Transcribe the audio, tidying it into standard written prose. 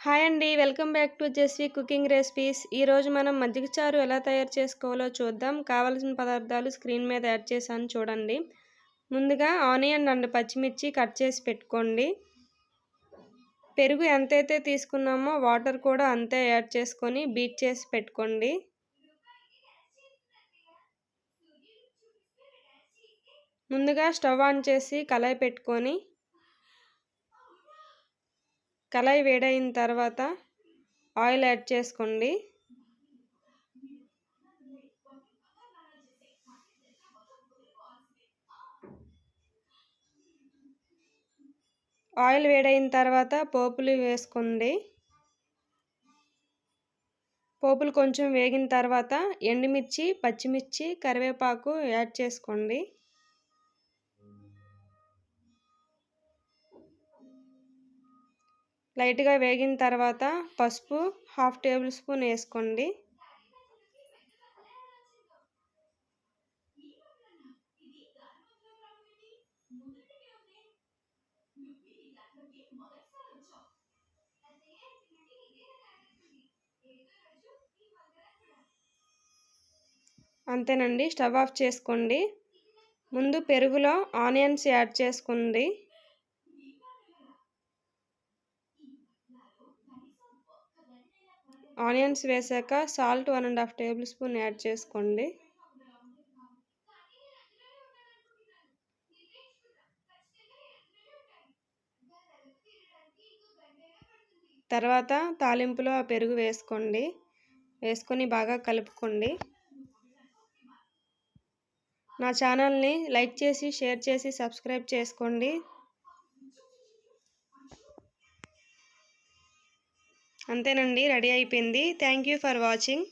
Hi అండి. Welcome back to జెస్వి cooking recipes. ఈరోజు మనం మజ్జిగ చారు ఎలా తయారు చేసుకోవాలో చూద్దాం. కావాల్సిన పదార్థాలు స్క్రీన్ మీద యాడ్ చేశాను చూడండి. ముందుగా ఆనియన్ అండ్ పచ్చిమిర్చి కట్ చేసి పెట్టుకోండి. పెరుగు ఎంతైతే తీసుకున్నామో వాటర్ కూడా అంతే యాడ్ చేసుకొని బీట్ చేసి పెట్టుకోండి. ముందుగా స్టవ్ ఆన్ చేసి కళాయి పెట్టుకొని కళాయి వేడైన తర్వాత ఆయిల్ యాడ్ చేసుకోండి. ఆయిల్ వేడైన తర్వాత పోపులు వేసుకోండి. పోపులు కొంచెం వేగిన తర్వాత ఎండుమిర్చి, పచ్చిమిర్చి, కరివేపాకు యాడ్ చేసుకోండి. లైట్గా వేగిన తర్వాత పసుపు 1/2 టేబుల్ స్పూన్ వేసుకోండి. అంతేనండి, స్టవ్ ఆఫ్ చేసుకోండి. ముందు పెరుగులో ఆనియన్స్ యాడ్ చేసుకోండి. ఆనియన్స్ వేసాక సాల్ట్ 1.5 టేబుల్ స్పూన్ యాడ్ చేసుకోండి. తర్వాత తాలింపులో ఆ పెరుగు వేసుకోండి. వేసుకొని బాగా కలుపుకోండి. నా ఛానల్ని లైక్ చేసి, షేర్ చేసి, సబ్స్క్రైబ్ చేసుకోండి. అంతేనండి, రెడీ అయిపోయింది. Thank you for watching.